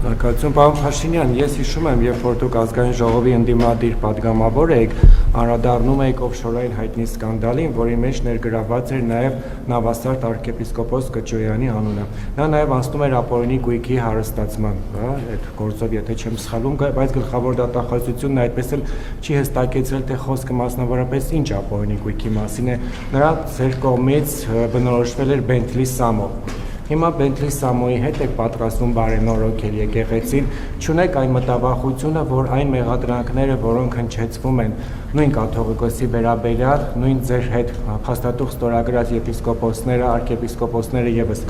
Շնորհակալություն, պարոն Փաշինյան, ես հիշում եմ, երբ որ դուք ազգային ժողովի ընդդիմադիր պատգամավոր եք, անդրադառնում եք օֆշորային հայտնի սկանդալին, որի մեջ ներգրավված էր նաև նավասարդ arczepiskopos Կճոյանի անունը։ Նա նաև անցնում էր ապօրինի գույքի հարստացման, այդ գործով, եթե չեմ սխալվում, բայց գլխավոր դատախազությունն այդպես էլ չի հստակեցրել, թե խոսքը մասնավորապես ինչ ապօրինի գույքի մասին է։ Նրա ձեր կողմից բնորոշվել էր Bentley Samo-ը։ Հիմա Bentley Samo-ի հետ եք պատրաստվում բարենորոգել եկեղեցին, չունեք այն մտավախությունը, որ այն մեղադրանքները, որոնք հնչեցվում են նույն կաթողիկոսի վերաբերյալ, նույն ձեր հետ փաստաթուղթ ստորագրած եպիսկոպոսները, arczepiskopos-ները եւս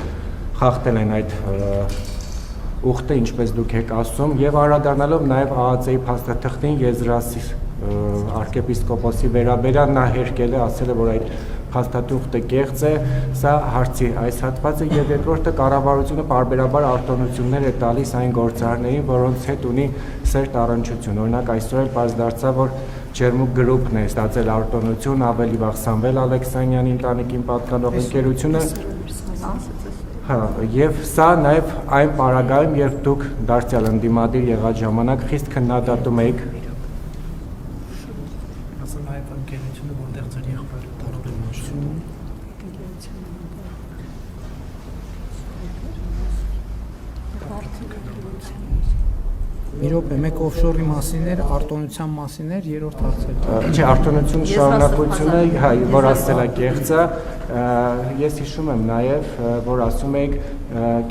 խախտել են այդ ուխտը, ինչպես դուք եք ասում, եւ անդրադառնալով նաեւ ԱԱԾ-ի փաստաթղթին Եզրասի arczepiskopos-ի վերաբերյալ նա հերկել է, ասել է, որ այդ փաստաթուղթը կեղծ է, սա հարցի այս հատվածը եւ երկրորդը կառավարությունը պարբերաբար արտոնություններ է տալիս այն գործարարներին, որոնց հետ ունի սերտ առնչություն։ Օրինակ այսօր էլ պարզ դարձավ, որ Ջերմուկ գրուպն է ստացել արտոնություն, ավելի վաղ Սամվել Ալեքսանյանի ընտանիքին պատկանող ընկերությունը։ Հա, եւ սա նաեւ այն պարագայում, երբ դուք դարձյալ ընդդիմադիր եղած ժամանակ խիստ քննադատում եք Իրոք մեկ օֆշորի մասին էր, արտոնության մասին էր, երրորդ հարցը։ Չէ, արտոնություն շարունակությունը, հա, որ ասել է կեղծը, ես հիշում եմ նաև, որ ասում եք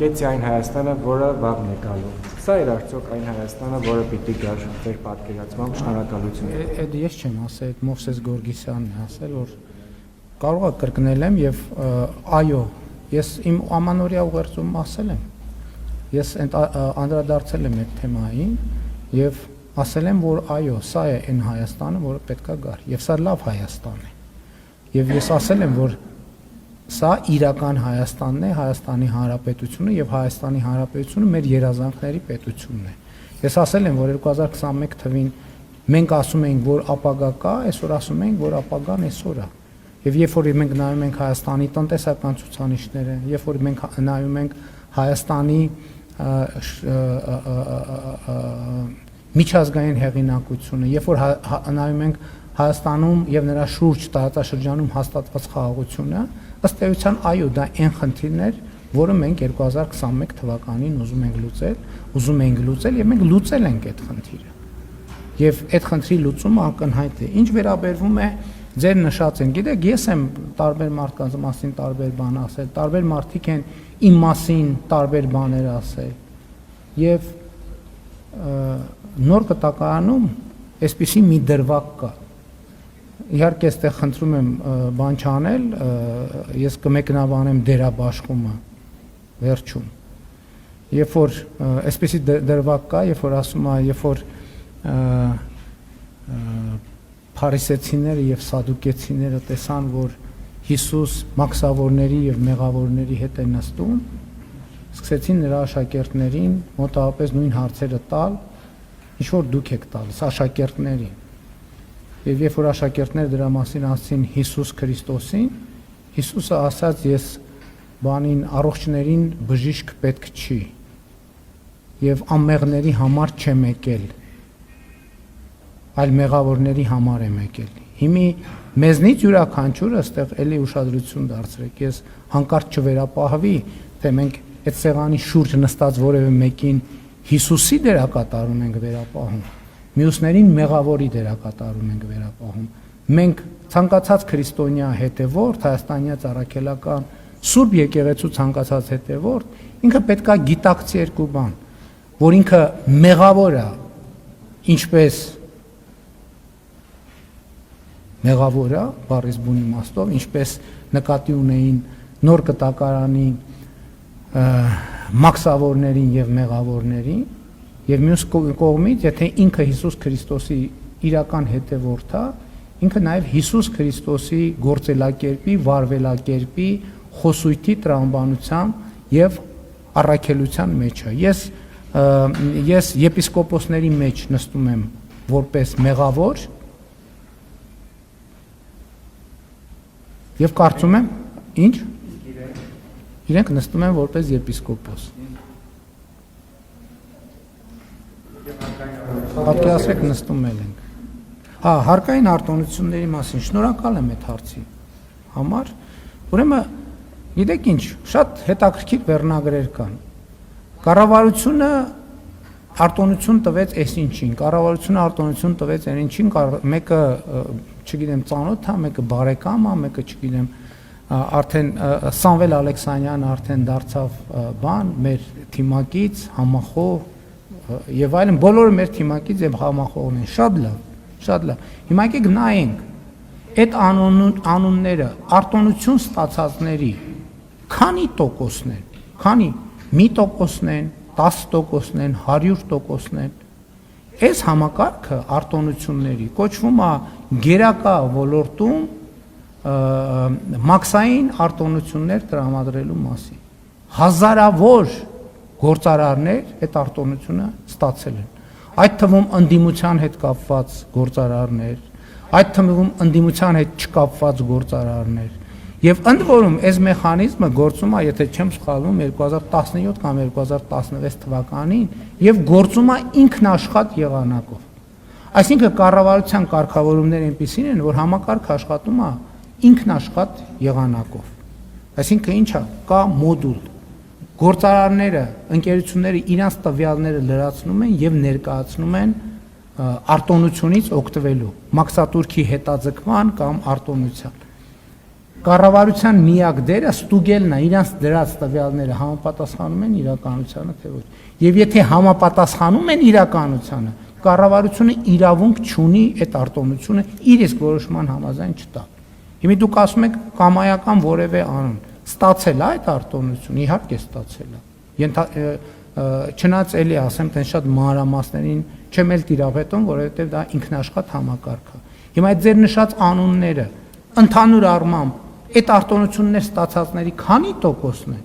կեցի այն Հայաստանը, որը վաղն է գալու։ Սա էր արդյոք այն Հայաստանը, որը պիտի գար ձեր պատկերացմամբ, շնորհակալություն։ Այդ ես չեմ ասել, այդ Մովսես Գորգիսյանն է ասել, որ կարող է կրկնել եմ եւ այո, ես իմ ամանորյա ուղերձում ասել եմ։ Ես անդրադարձել եմ այդ թեմային եւ ասել եմ, որ այո, սա է այն Հայաստանը, որը պետքա գար, եւ սա լավ Հայաստան է։ Եվ ես ասել եմ, որ սա իրական Հայաստանն է, Հայաստանի Հանրապետությունը եւ Հայաստանի Հանրապետությունը մեր երազանքների պետությունն է։ Ես ասել եմ, որ 2021 թվին մենք ասում ենք, որ ապագա կա, այսօր ասում ենք, որ ապագան այսօր է։ Եվ երբ որ մենք նայում ենք Հայաստանի տնտեսական ցուցանիշները, երբ որ մենք նայում ենք Հայաստանի միջազգային հեղինակությունը, երբ որ նայում ենք Հայաստանում եւ նրա շուրջ տարածաշրջանում հաստատված խաղաղությունը, ըստ էության այո, դա այն խնդիրն էր, որը մենք 2021 թվականին ուզում ենք լուծել եւ մենք լուծել ենք այդ խնդիրը։ Եվ այդ խնդրի լուծումը ակնհայտ է։ Ինչ վերաբերվում է ձեր նշած են, գիտեք, ես եմ տարբեր մարդկանց մասին տարբեր բան ասել, տարբեր մարդիկ են իմ մասին տարբեր բաներ ասել։ Եվ նոր կտակարանում այսպիսի մի դրվագ կա։ Իհարկե, այստեղ խնդրում եմ բան չանել, ես կմեկնաբանեմ դերաբաշխումը վերջում։ Երբ որ այսպիսի դրվագ կա, երբ որ ասում է, երբ որ փարիսեցիները եւ սադուկեցիները տեսան, որ Հիսուս մաքսավորների եւ մեղավորների հետ է նստում, սկսեցին նրա աշակերտներին մոտավորապես նույն հարցերը տալ, ինչ որ դուք եք տալիս աշակերտներին։ Եվ երբ որ աշակերտները դրա մասին ասացին Հիսուս Քրիստոսին, Հիսուսը ասաց, ես բանին առողջներին բժիշկ պետք չի եւ անմեղների համար չեմ եկել, այլ մեղավորների համար եմ եկել։ Հիմի մեզնից յուրաքանչյուրը այստեղ էլի ուշադրություն դարձրեք, ես հանկարծ չվերապահվի, թե մենք այդ սեղանի շուրջ նստած որևէ մեկին Հիսուսի դերակատարում ենք վերապահում, մյուսներին մեղավորի դերակատարում ենք վերապահում։ Մենք ցանկացած քրիստոնյա հետևորդ, հայաստանյա առաքելական Սուրբ եկեղեցու ցանկացած հետևորդ, ինքը պետքա գիտակցի երկու բան, որ ինքը մեղավոր է, ինչպես մեղավոր է, բառից բուն իմաստով, ինչպես նկատի ունեին նոր կտակարանի մաքսավորներին եւ մեղավորներին, եւ մյուս կողմից, եթե ինքը Հիսուս Քրիստոսի իրական հետևորդ է, ինքը նաեւ Հիսուս Քրիստոսի գործելակերպի, վարվելակերպի, խոսույթի տրամաբանության եւ առաքելության մեջ է։ Ես եպիսկոպոսների մեջ նստում եմ որպես մեղավոր եւ կարծում եմ, ինչ Իրենք նստում են որպես եպիսկոպոս։ Պատկերացրեք նստում ենք։ Հա, հարկային արտոնությունների մասին շնորհակալ եմ այդ հարցի համար։ Ուրեմն, գիտեք ինչ, շատ հետաքրքիր վերնագրեր կան։ Կառավարությունը արտոնություն տվեց այս ինչին, կառավարությունը արտոնություն տվեց այն ինչին, մեկը, չգիտեմ, ծանոթ է, մեկը բարեկամ է, մեկը, չգիտեմ, արդեն Սամվել Ալեքսանյանը արդեն դարձավ բան, մեր թիմակից, համախոհ եւ այլն, բոլորը մեր թիմակից եւ համախոհն են, շատ լավ, շատ լավ։ Հիմա եկեք նայենք այդ անունները արտոնություն ստացածների քանի տոկոսն են, քանի մի տոկոսն են, 10%-ն են, 100%-ն են։ Այս համակարգը արտոնությունների կոչվում է գերակա ոլորտում մաքսային արտոնություններ տրամադրելու մասին։ Հազարավոր գործարարներ այդ արտոնությունը ստացել են։ Այդ թվում ընդդիմության հետ կապված գործարարներ, այդ թվում ընդդիմության հետ չկապված գործարարներ։ Եվ ընդ որում այս մեխանիզմը գործում է, եթե չեմ սխալվում, 2017 կամ 2016 թվականին եւ գործում է ինքնաշխատ եղանակով։ Այսինքն կառավարության կարգավորումները այնպիսին են, որ համակարգը աշխատում է ինքնաշխատ եղանակով։ Այսինքն ինչա, կա մոդուլ։ Գործարարները, ընկերությունները իրենց տվյալները լրացնում են եւ ներկայացնում են արտոնությունից օգտվելու, մաքսատուրքի հետաձգման կամ արտոնության։ Կառավարության միակ դերը ստուգելն է, իրենց դրած տվյալները համապատասխանում են իրականությանը թե ոչ։ Եվ եթե համապատասխանում են իրականությանը, կառավարությունը իրավունք չունի այդ արտոնությունը իր իսկ որոշման համաձայն չտալ։ Հիմա դուք ասում եք կամայական որևէ անուն, ստացել է այդ արտոնությունը, իհարկե ստացել է։ Չնայած էլի ասեմ, թե շատ մանրամասներին չեմ էլ տիրապետում, որովհետև դա ինքնաշխատ համակարգ է։ Հիմա այդ ձեր նշած անունները ընդհանուր առմամբ այդ արտոնություններ ստացածների քանի տոկոսն են։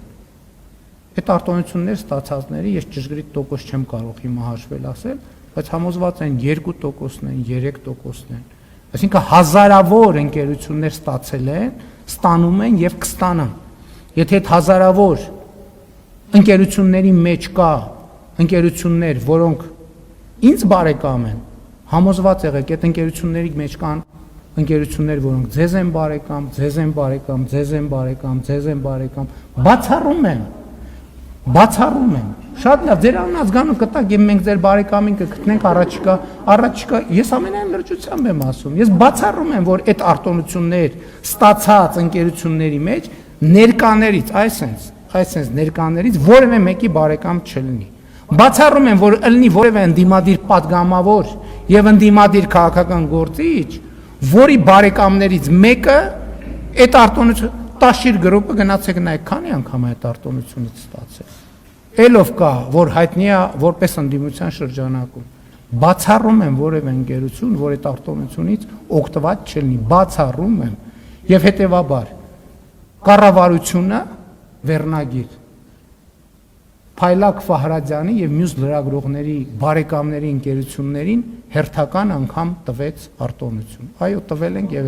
Այդ արտոնություններ ստացածների ես ճշգրիտ տոկոս չեմ կարող հիմա հաշվել ասել, բայց համոզված են 2%-ն են, 3%-ն են։ Այսինքն հազարավոր ընկերություններ ստացել են, ստանում են եւ կստանան։ Եթե այդ հազարավոր ընկերությունների մեջ կա ընկերություններ, որոնք ինձ բարեկամ են, համոզված եղեք, այդ ընկերությունների մեջ կան ընկերություններ, որոնք ձեզ են բարեկամ, ձեզ են բարեկամ, ձեզ են բարեկամ, ձեզ են բարեկամ, բացառում են, շատ լավ, ձեր անուն ազգանուն կտակ եւ մենք ձեր բարեկամին կգտնենք առաջիկա, ես ամենայն լրջությամբ եմ ասում, ես բացառում եմ, որ այդ արտոնություններ ստացած ընկերությունների մեջ ներկաներից, այսպես ներկաներից որևէ մեկի բարեկամ չլինի։ Բացառում եմ, որ ըլնի որևէ ընդդիմադիր պատգամավոր եւ ընդդիմադիր քաղաքական գործիչ, որի բարեկամներից մեկը այդ արտոնություն տաշիր գրոպը գնացեք նայեք քանի անգամ այդ արտոնությունից ստացել։ Էլով կա, որ հայտնի է որպես ընդդիմության շրջանակում։ Բացառում եմ որևէ ընկերություն, որ այդ արտոնությունից օգտված չլինի, բացառում եմ եւ հետեւաբար կառավարությունը վերնագիր Փայլակ Ֆահրադյանի եւ մյուս լրագրողների բարեկամների ընկերություններին հերթական անգամ տվեց արտոնություն։ Այո, տվել ենք եւ